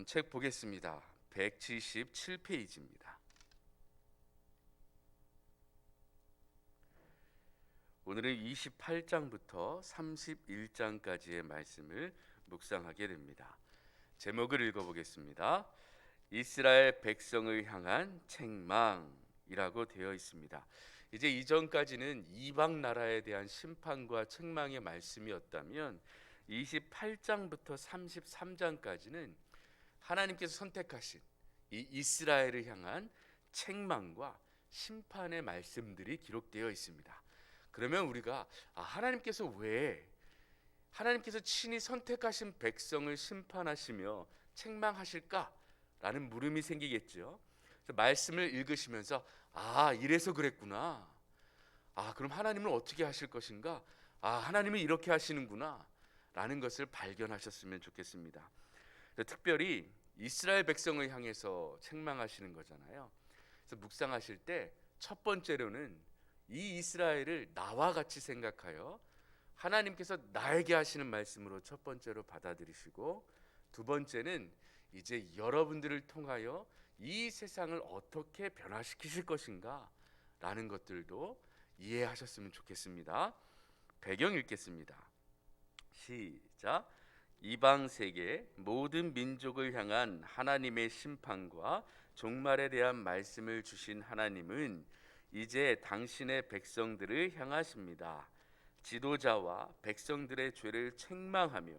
책 보겠습니다. 177페이지입니다. 오늘은 28장부터 31장까지의 말씀을 묵상하게 됩니다. 제목을 읽어보겠습니다. 이스라엘 백성을 향한 책망이라고 되어 있습니다. 이제 이전까지는 이방 나라에 대한 심판과 책망의 말씀이었다면 28장부터 33장까지는 하나님께서 선택하신 이 이스라엘을 향한 책망과 심판의 말씀들이 기록되어 있습니다. 그러면 우리가 하나님께서 왜 하나님께서 친히 선택하신 백성을 심판하시며 책망하실까라는 물음이 생기겠죠. 그래서 말씀을 읽으시면서 이래서 그랬구나. 그럼 하나님은 어떻게 하실 것인가? 하나님은 이렇게 하시는구나 라는 것을 발견하셨으면 좋겠습니다. 특별히 이스라엘 백성을 향해서 책망하시는 거잖아요. 그래서 묵상하실 때 첫 번째로는 이 이스라엘을 나와 같이 생각하여 하나님께서 나에게 하시는 말씀으로 첫 번째로 받아들이시고, 두 번째는 이제 여러분들을 통하여 이 세상을 어떻게 변화시키실 것인가 라는 것들도 이해하셨으면 좋겠습니다. 배경 읽겠습니다. 시작. 이방 세계 모든 민족을 향한 하나님의 심판과 종말에 대한 말씀을 주신 하나님은 이제 당신의 백성들을 향하십니다. 지도자와 백성들의 죄를 책망하며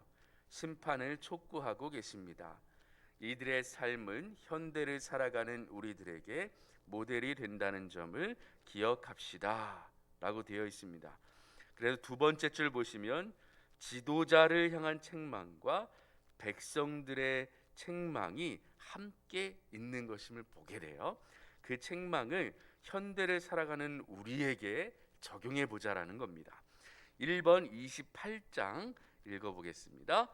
심판을 촉구하고 계십니다. 이들의 삶은 현대를 살아가는 우리들에게 모델이 된다는 점을 기억합시다 라고 되어 있습니다. 그래서 두 번째 줄 보시면 지도자를 향한 책망과 백성들의 책망이 함께 있는 것임을 보게 돼요. 그 책망을 현대를 살아가는 우리에게 적용해 보자라는 겁니다. 1번 28장 읽어보겠습니다.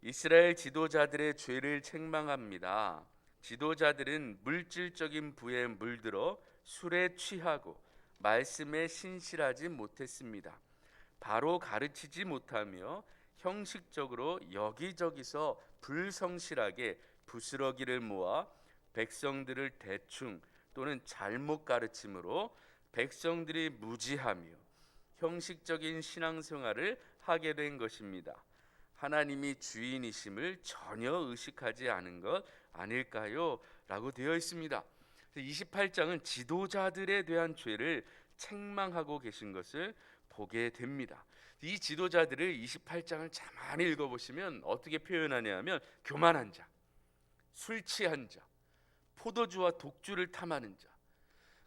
이스라엘 지도자들의 죄를 책망합니다. 지도자들은 물질적인 부에 물들어 술에 취하고 말씀에 신실하지 못했습니다. 바로 가르치지 못하며 형식적으로 여기저기서 불성실하게 부스러기를 모아 백성들을 대충 또는 잘못 가르침으로 백성들이 무지하며 형식적인 신앙생활을 하게 된 것입니다. 하나님이 주인이심을 전혀 의식하지 않은 것 아닐까요? 라고 되어 있습니다. 28장은 지도자들에 대한 죄를 책망하고 계신 것을 보게 됩니다. 이 지도자들을 28장을 가만히 읽어보시면 어떻게 표현하냐면 교만한 자, 술 취한 자, 포도주와 독주를 탐하는 자,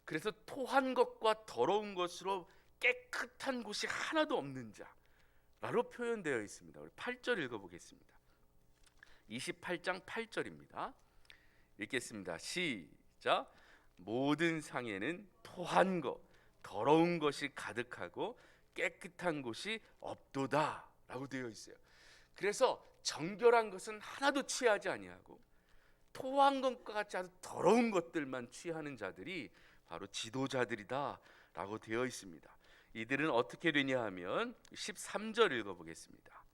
그래서 토한 것과 더러운 것으로 깨끗한 곳이 하나도 없는 자라로 표현되어 있습니다. 우리 8절 읽어보겠습니다. 28장 8절입니다. 읽겠습니다. 시작. 모든 상에는 토한 것, 더러운 것이 가득하고 깨끗한 곳이 없도다 라고 되어 있어요. 그래서 정결한 것은 하나도 취하지 아니하고 토한 것과 같이 아주 더러운 것들만 취하는 자들이 바로 지도자들이다 라고 되어 있습니다. 이들은 어떻게 되냐 하면 13절 읽어보겠습니다.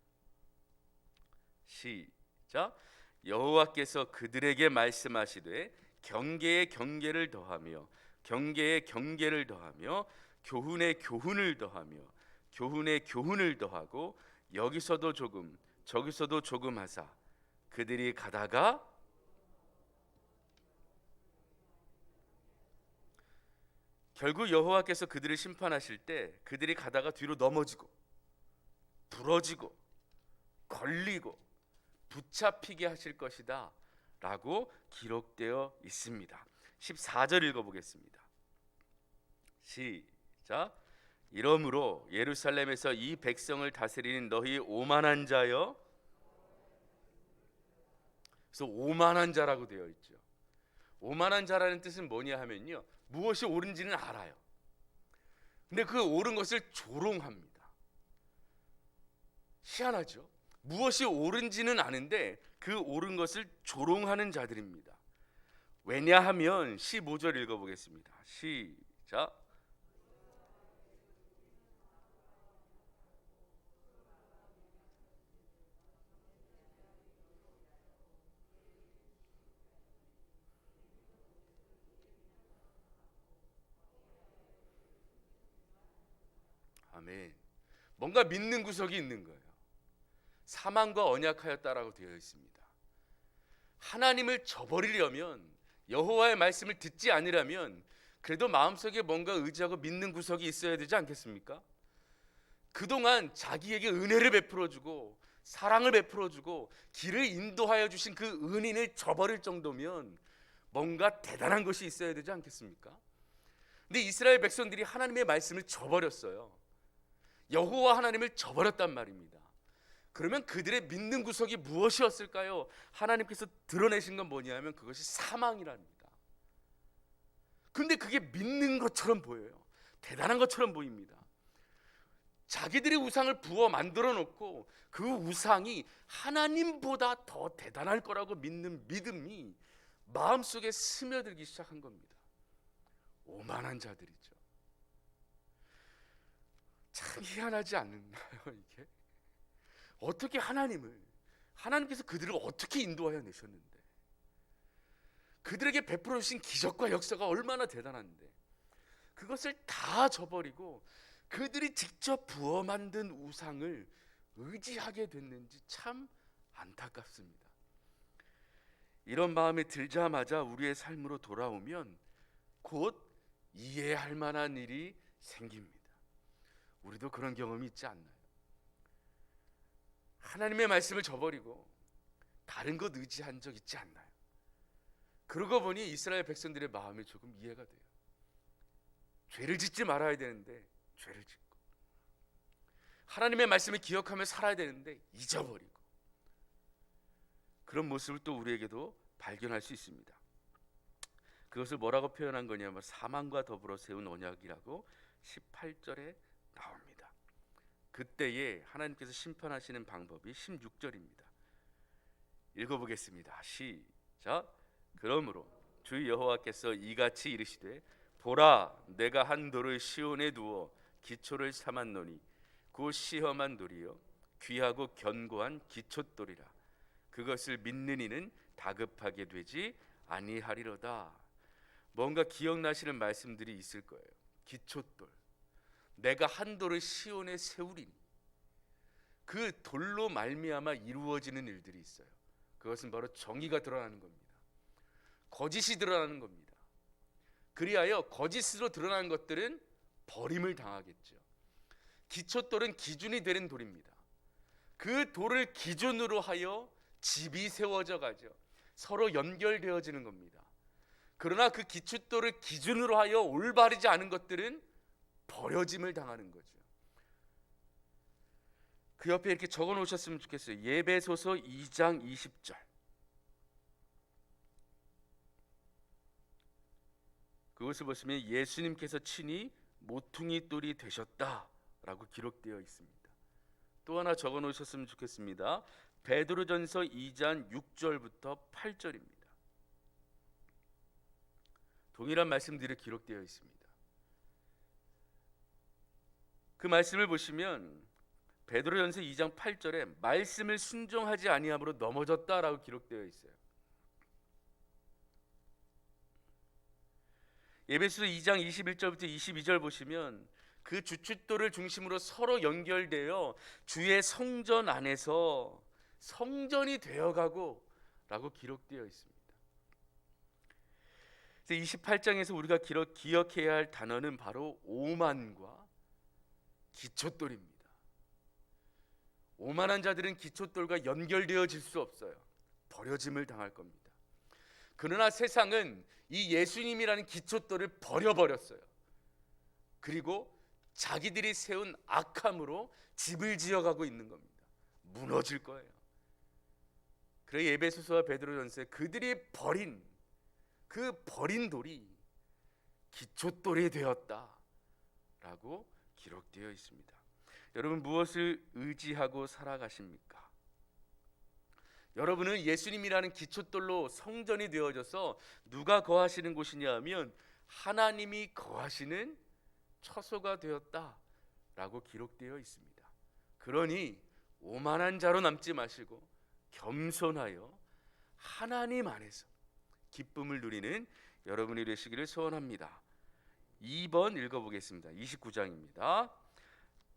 시작. 여호와께서 그들에게 말씀하시되 경계에 경계를 더하며 경계에 경계를 더하며 교훈에 교훈을 더하며 교훈에 교훈을 더하고 여기서도 조금 저기서도 조금 하사 그들이 가다가 결국 여호와께서 그들을 심판하실 때 그들이 가다가 뒤로 넘어지고 부러지고 걸리고 붙잡히게 하실 것이다 라고 기록되어 있습니다. 14절 읽어보겠습니다. 시작. 이러므로 예루살렘에서 이 백성을 다스리는 너희 오만한 자여. 그래서 오만한 자라고 되어 있죠. 오만한 자라는 뜻은 뭐냐 하면요, 무엇이 옳은지는 알아요. 근데 그 옳은 것을 조롱합니다. 희한하죠. 무엇이 옳은지는 아는데 그 옳은 것을 조롱하는 자들입니다. 왜냐하면 15절 읽어보겠습니다. 시작. 아멘. 뭔가 믿는 구석이 있는 거예요. 사망과 언약하였다라고 되어 있습니다. 하나님을 저버리려면, 여호와의 말씀을 듣지 않으려면 그래도 마음속에 뭔가 의지하고 믿는 구석이 있어야 되지 않겠습니까? 그동안 자기에게 은혜를 베풀어주고 사랑을 베풀어주고 길을 인도하여 주신 그 은인을 저버릴 정도면 뭔가 대단한 것이 있어야 되지 않겠습니까? 근데 이스라엘 백성들이 하나님의 말씀을 저버렸어요. 여호와 하나님을 저버렸단 말입니다. 그러면 그들의 믿는 구석이 무엇이었을까요? 하나님께서 드러내신 건 뭐냐면 그것이 사망이랍니다. 근데 그게 믿는 것처럼 보여요. 대단한 것처럼 보입니다. 자기들의 우상을 부어 만들어 놓고 그 우상이 하나님보다 더 대단할 거라고 믿는 믿음이 마음속에 스며들기 시작한 겁니다. 오만한 자들이죠. 참 희한하지 않나요 이게? 어떻게 하나님께서 그들을 어떻게 인도하여 내셨는데, 그들에게 베풀어 주신 기적과 역사가 얼마나 대단한데 그것을 다 저버리고 그들이 직접 부어 만든 우상을 의지하게 됐는지 참 안타깝습니다. 이런 마음이 들자마자 우리의 삶으로 돌아오면 곧 이해할 만한 일이 생깁니다. 우리도 그런 경험이 있지 않나요? 하나님의 말씀을 저버리고 다른 것 의지한 적 있지 않나요? 그러고 보니 이스라엘 백성들의 마음이 조금 이해가 돼요. 죄를 짓지 말아야 되는데 죄를 짓고, 하나님의 말씀을 기억하며 살아야 되는데 잊어버리고, 그런 모습을 또 우리에게도 발견할 수 있습니다. 그것을 뭐라고 표현한 거냐면 사망과 더불어 세운 언약이라고 18절에 나옵니다. 그때에 하나님께서 심판하시는 방법이 16절입니다. 읽어보겠습니다. 시작. 그러므로 주 여호와께서 이같이 이르시되 보라, 내가 한 돌을 시온에 두어 기초를 삼았노니 곧 시험한 돌이요 귀하고 견고한 기초돌이라. 그것을 믿는 이는 다급하게 되지 아니하리로다. 뭔가 기억나시는 말씀들이 있을 거예요. 기초돌, 내가 한 돌을 시온에 세우리니, 그 돌로 말미암아 이루어지는 일들이 있어요. 그것은 바로 정의가 드러나는 겁니다. 거짓이 드러나는 겁니다. 그리하여 거짓으로 드러나는 것들은 버림을 당하겠죠. 기초돌은 기준이 되는 돌입니다. 그 돌을 기준으로 하여 집이 세워져 가죠. 서로 연결되어지는 겁니다. 그러나 그 기초돌을 기준으로 하여 올바르지 않은 것들은 버려짐을 당하는 거죠. 그 옆에 이렇게 적어 놓으셨으면 좋겠어요. 예배소서 2장 20절. 그것을 보시면 예수님께서 친히 모퉁이 돌이 되셨다라고 기록되어 있습니다. 또 하나 적어 놓으셨으면 좋겠습니다. 베드로전서 2장 6절부터 8절입니다. 동일한 말씀들이 기록되어 있습니다. 그 말씀을 보시면 베드로전서 2장 8절에 말씀을 순종하지 아니함으로 넘어졌다라고 기록되어 있어요. 에베소서 2장 21절부터 22절 보시면 그 주춧돌을 중심으로 서로 연결되어 주의 성전 안에서 성전이 되어가고 라고 기록되어 있습니다. 28장에서 우리가 기억해야 할 단어는 바로 오만과 기초돌입니다. 오만한 자들은 기초돌과 연결되어질 수 없어요. 버려짐을 당할 겁니다. 그러나 세상은 이 예수님이라는 기초돌을 버려버렸어요. 그리고 자기들이 세운 악함으로 집을 지어가고 있는 겁니다. 무너질 거예요. 그래 에베소서와 베드로전서에 그들이 버린 그 버린 돌이 기초돌이 되었다라고 기록되어 있습니다. 여러분 무엇을 의지하고 살아가십니까? 여러분은 예수님이라는 기초돌로 성전이 되어져서 누가 거하시는 곳이냐 하면 하나님이 거하시는 처소가 되었다라고 기록되어 있습니다. 그러니 오만한 자로 남지 마시고 겸손하여 하나님 안에서 기쁨을 누리는 여러분이 되시기를 소원합니다. 2번 읽어보겠습니다. 29장입니다.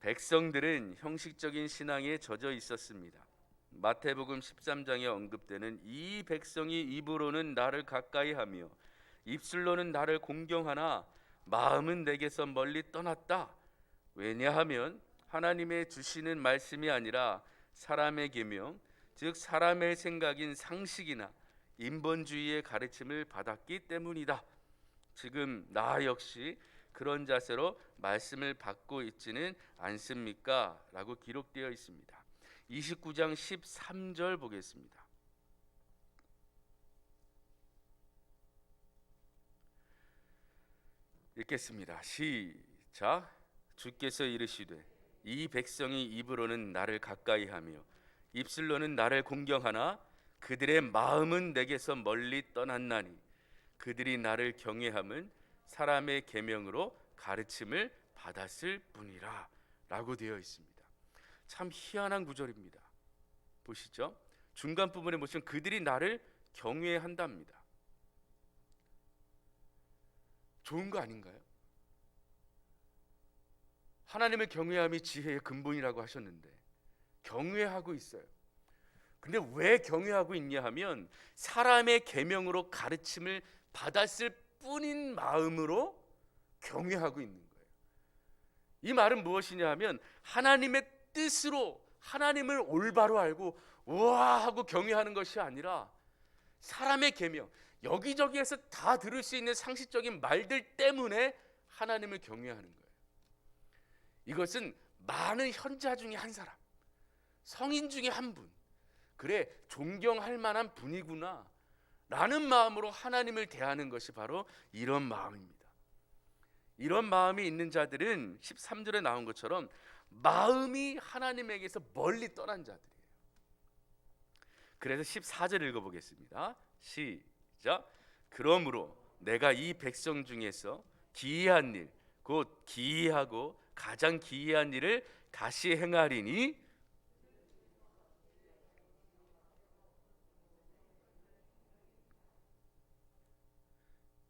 백성들은 형식적인 신앙에 젖어 있었습니다. 마태복음 13장에 언급되는 이 백성이 입으로는 나를 가까이하며 입술로는 나를 공경하나 마음은 내게서 멀리 떠났다. 왜냐하면 하나님의 주시는 말씀이 아니라 사람의 계명, 즉 사람의 생각인 상식이나 인본주의의 가르침을 받았기 때문이다. 지금 나 역시 그런 자세로 말씀을 받고 있지는 않습니까? 라고 기록되어 있습니다. 29장 13절 보겠습니다. 읽겠습니다. 시작. 주께서 이르시되 이 백성이 입으로는 나를 가까이하며 입술로는 나를 공경하나 그들의 마음은 내게서 멀리 떠났나니 그들이 나를 경외함은 사람의 계명으로 가르침을 받았을 뿐이라 라고 되어 있습니다. 참 희한한 구절입니다. 보시죠. 중간 부분에 보시면 그들이 나를 경외한답니다. 좋은 거 아닌가요? 하나님을 경외함이 지혜의 근본이라고 하셨는데 경외하고 있어요. 근데 왜 경외하고 있냐 하면 사람의 계명으로 가르침을 받았을 뿐인 마음으로 경외하고 있는 거예요. 이 말은 무엇이냐 하면 하나님의 뜻으로 하나님을 올바로 알고 우와 하고 경외하는 것이 아니라 사람의 계명, 여기저기에서 다 들을 수 있는 상식적인 말들 때문에 하나님을 경외하는 거예요. 이것은 많은 현자 중에 한 사람, 성인 중에 한 분, 그래 존경할 만한 분이구나 라는 마음으로 하나님을 대하는 것이 바로 이런 마음입니다. 이런 마음이 있는 자들은 13절에 나온 것처럼 마음이 하나님에게서 멀리 떠난 자들이에요. 그래서 14절 읽어보겠습니다. 시작. 그러므로 내가 이 백성 중에서 기이한 일, 곧 기이하고 가장 기이한 일을 다시 행하리니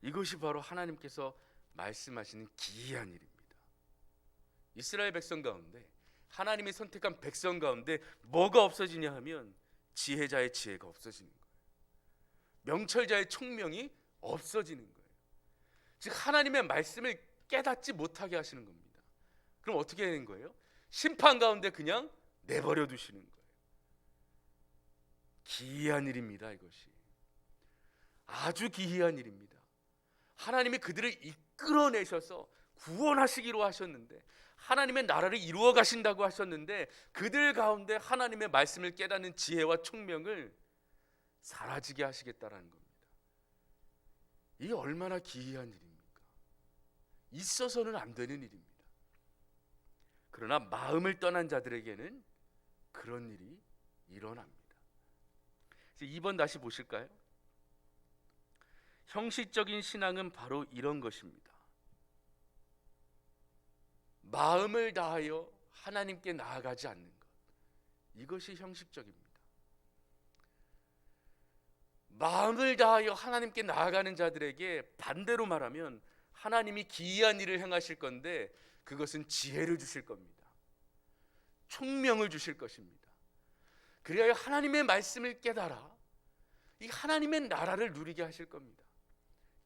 이것이 바로 하나님께서 말씀하시는 기이한 일입니다. 이스라엘 백성 가운데 하나님이 선택한 백성 가운데 뭐가 없어지냐 하면 지혜자의 지혜가 없어지는 거예요. 명철자의 총명이 없어지는 거예요. 즉 하나님의 말씀을 깨닫지 못하게 하시는 겁니다. 그럼 어떻게 되는 거예요? 심판 가운데 그냥 내버려 두시는 거예요. 기이한 일입니다. 이것이 아주 기이한 일입니다. 하나님이 그들을 이끌어내셔서 구원하시기로 하셨는데 하나님의 나라를 이루어 가신다고 하셨는데 그들 가운데 하나님의 말씀을 깨닫는 지혜와 총명을 사라지게 하시겠다라는 겁니다. 이게 얼마나 기이한 일입니까? 있어서는 안 되는 일입니다. 그러나 마음을 떠난 자들에게는 그런 일이 일어납니다. 2번 다시 보실까요? 형식적인 신앙은 바로 이런 것입니다. 마음을 다하여 하나님께 나아가지 않는 것, 이것이 형식적입니다. 마음을 다하여 하나님께 나아가는 자들에게 반대로 말하면 하나님이 기이한 일을 행하실 건데 그것은 지혜를 주실 겁니다. 총명을 주실 것입니다. 그래야 하나님의 말씀을 깨달아 이 하나님의 나라를 누리게 하실 겁니다.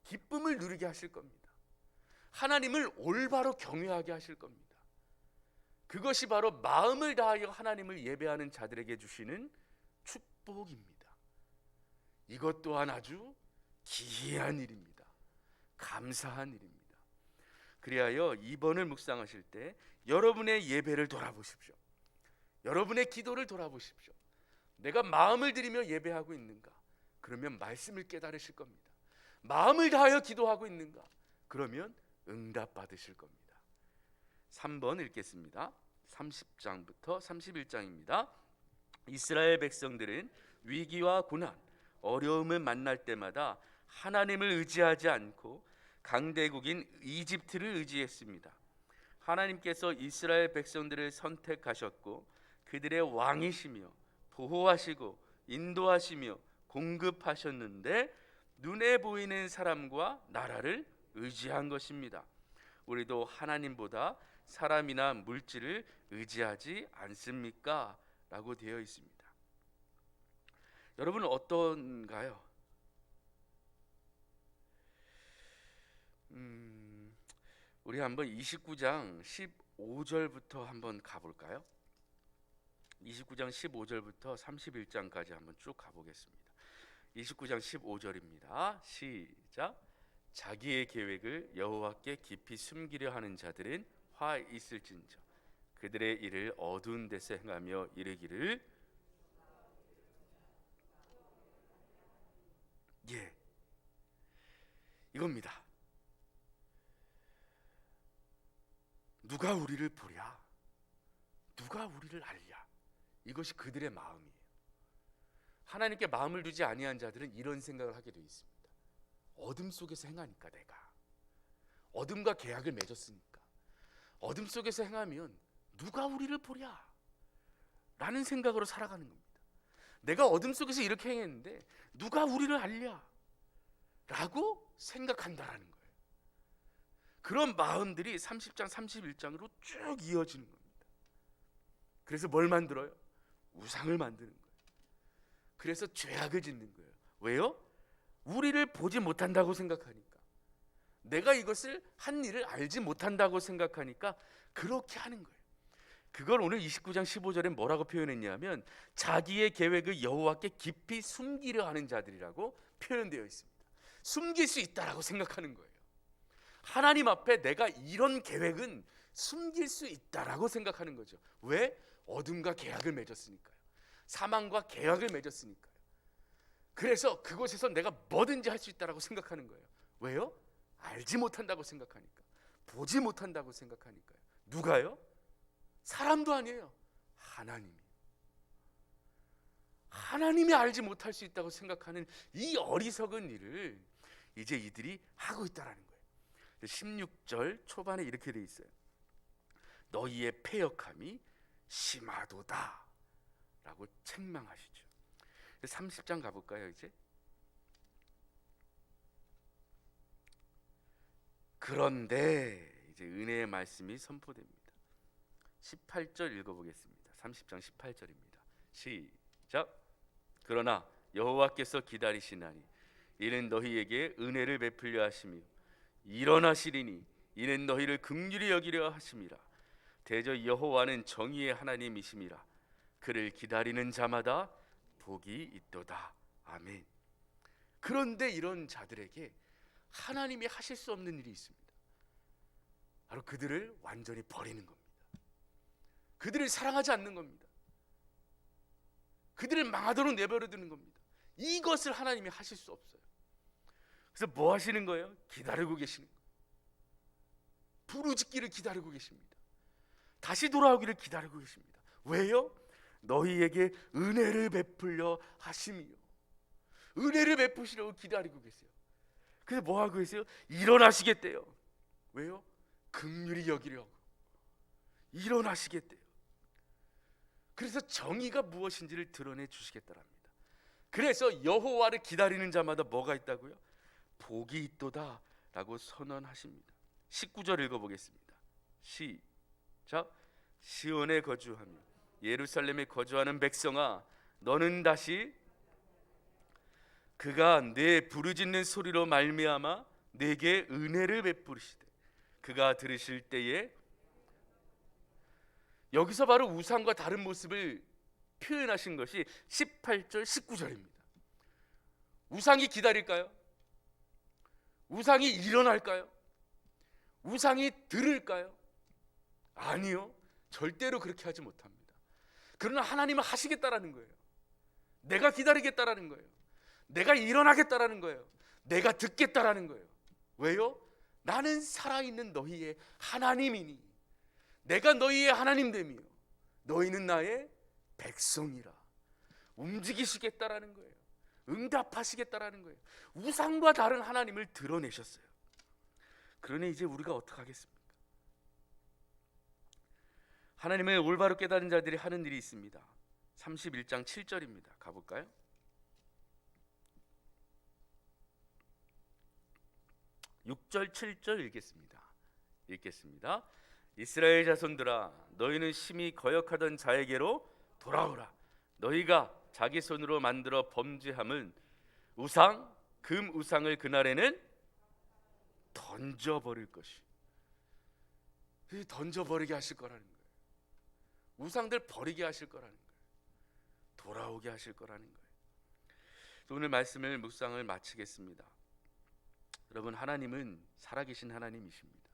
기쁨을 누리게 하실 겁니다. 하나님을 올바로 경외하게 하실 겁니다. 그것이 바로 마음을 다하여 하나님을 예배하는 자들에게 주시는 축복입니다. 이것 또한 아주 기이한 일입니다. 감사한 일입니다. 그리하여 2번을 묵상하실 때 여러분의 예배를 돌아보십시오. 여러분의 기도를 돌아보십시오. 내가 마음을 들이며 예배하고 있는가? 그러면 말씀을 깨달으실 겁니다. 마음을 다하여 기도하고 있는가? 그러면 응답 받으실 겁니다. 3번 읽겠습니다. 30장부터 31장입니다. 이스라엘 백성들은 위기와 고난, 어려움을 만날 때마다 하나님을 의지하지 않고 강대국인 이집트를 의지했습니다. 하나님께서 이스라엘 백성들을 선택하셨고 그들의 왕이시며 보호하시고 인도하시며 공급하셨는데 눈에 보이는 사람과 나라를 의지한 것입니다. 우리도 하나님보다 사람이나 물질을 의지하지 않습니까? 라고 되어 있습니다. 여러분은 어떤가요? 우리 한번 29장 15절부터 한번 가볼까요? 29장 15절부터 31장까지 한번 쭉 가보겠습니다. 29장 15절입니다. 시작. 자기의 계획을 여호와께 깊이 숨기려 하는 자들은 화 있을진저 그들의 일을 어두운 데서 행하며 이르기를 예, 이겁니다. 누가 우리를 보랴? 누가 우리를 알랴? 이것이 그들의 마음이에요. 하나님께 마음을 두지 아니한 자들은 이런 생각을 하게 되어 있습니다. 어둠 속에서 행하니까 내가 어둠과 계약을 맺었으니까 어둠 속에서 행하면 누가 우리를 보랴? 라는 생각으로 살아가는 겁니다. 내가 어둠 속에서 이렇게 행했는데 누가 우리를 알랴? 라고 생각한다라는 거예요. 그런 마음들이 30장 31장으로 쭉 이어지는 겁니다. 그래서 뭘 만들어요? 우상을 만드는 거예요. 그래서 죄악을 짓는 거예요. 왜요? 우리를 보지 못한다고 생각하니까, 내가 이것을 한 일을 알지 못한다고 생각하니까 그렇게 하는 거예요. 그걸 오늘 29장 15절에 뭐라고 표현했냐면 자기의 계획을 여호와께 깊이 숨기려 하는 자들이라고 표현되어 있습니다. 숨길 수 있다라고 생각하는 거예요. 하나님 앞에 내가 이런 계획은 숨길 수 있다라고 생각하는 거죠. 왜? 어둠과 계약을 맺었으니까요. 사망과 계약을 맺었으니까요. 그래서 그곳에서 내가 뭐든지 할 수 있다라고 생각하는 거예요. 왜요? 알지 못한다고 생각하니까, 보지 못한다고 생각하니까요. 누가요? 사람도 아니에요. 하나님이 알지 못할 수 있다고 생각하는 이 어리석은 일을 이제 이들이 하고 있다라는 거예요. 16절 초반에 이렇게 돼 있어요. 너희의 패역함이 심하도다 라고 책망하시죠. 30장 가볼까요? 이제 그런데 이제 은혜의 말씀이 선포됩니다. 18절 읽어보겠습니다. 30장 18절입니다. 시작. 그러나 여호와께서 기다리시나니 이는 너희에게 은혜를 베풀려 하시며 일어나시리니 이는 너희를 긍휼히 여기려 하심이라. 대저 여호와는 정의의 하나님이심이라. 그를 기다리는 자마다 복이 있도다. 아멘. 그런데 이런 자들에게 하나님이 하실 수 없는 일이 있습니다. 바로 그들을 완전히 버리는 겁니다. 그들을 사랑하지 않는 겁니다. 그들을 망하도록 내버려 두는 겁니다. 이것을 하나님이 하실 수 없어요. 그래서 뭐 하시는 거예요? 기다리고 계시는 거예요. 부르짖기를 기다리고 계십니다. 다시 돌아오기를 기다리고 계십니다. 왜요? 너희에게 은혜를 베풀려 하심이요. 은혜를 베푸시려고 기다리고 계세요. 그래서 뭐 하고 계세요? 일어나시겠대요. 왜요? 긍휼히 여기려고 일어나시겠대요. 그래서 정의가 무엇인지를 드러내 주시겠다랍니다. 그래서 여호와를 기다리는 자마다 뭐가 있다고요? 복이 있도다 라고 선언하십니다. 19절 읽어보겠습니다. 시작. 시온에 거주하며 예루살렘에 거주하는 백성아, 너는 다시 그가 내 부르짖는 소리로 말미암아 내게 은혜를 베푸시되 그가 들으실 때에, 여기서 바로 우상과 다른 모습을 표현하신 것이 18절 19절입니다. 우상이 기다릴까요? 우상이 일어날까요? 우상이 들을까요? 아니요, 절대로 그렇게 하지 못합니다. 그러나 하나님은 하시겠다라는 거예요. 내가 기다리겠다라는 거예요. 내가 일어나겠다라는 거예요. 내가 듣겠다라는 거예요. 왜요? 나는 살아있는 너희의 하나님이니 내가 너희의 하나님됨이요 너희는 나의 백성이라. 움직이시겠다라는 거예요. 응답하시겠다라는 거예요. 우상과 다른 하나님을 드러내셨어요. 그러니 이제 우리가 어떻게 하겠습니까? 하나님을 올바로 깨달은 자들이 하는 일이 있습니다. 31장 7절입니다. 가볼까요? (6절) (7절) 읽겠습니다. 이스라엘 자손들아, 너희는 심히 거역하던 자에게로 돌아오라. 너희가 자기 손으로 만들어 범죄함은 우상, 금 우상을 그날에는 던져버릴 것이. 던져버리게 하실 거라는 거예요. 우상들 버리게 하실 거라는 거예요. 돌아오게 하실 거라는 거예요. 오늘 말씀을 묵상을 마치겠습니다. 여러분, 하나님은 살아계신 하나님이십니다.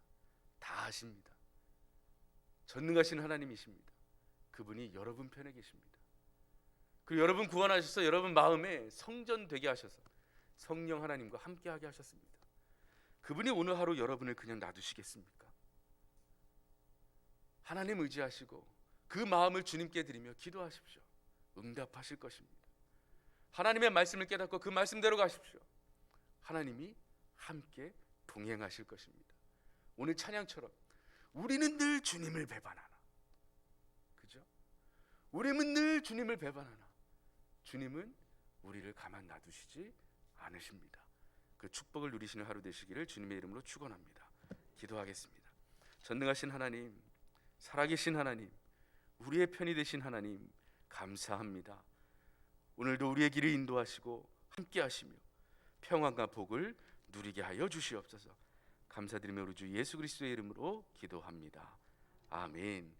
다 아십니다. 전능하신 하나님이십니다. 그분이 여러분 편에 계십니다. 그리고 여러분 구원하셔서 여러분 마음에 성전 되게 하셔서 성령 하나님과 함께하게 하셨습니다. 그분이 오늘 하루 여러분을 그냥 놔두시겠습니까? 하나님 의지하시고 그 마음을 주님께 드리며 기도하십시오. 응답하실 것입니다. 하나님의 말씀을 깨닫고 그 말씀대로 가십시오. 하나님이 함께 동행하실 것입니다. 오늘 찬양처럼 우리는 늘 주님을 배반하나, 그죠? 우리는 늘 주님을 배반하나 주님은 우리를 가만 놔두시지 않으십니다. 그 축복을 누리시는 하루 되시기를 주님의 이름으로 축원합니다. 기도하겠습니다. 전능하신 하나님, 살아계신 하나님, 우리의 편이 되신 하나님, 감사합니다. 오늘도 우리의 길을 인도하시고 함께 하시며 평안과 복을 누리게 하여 주시옵소서. 감사드리며 우리 주 예수 그리스도의 이름으로 기도합니다. 아멘.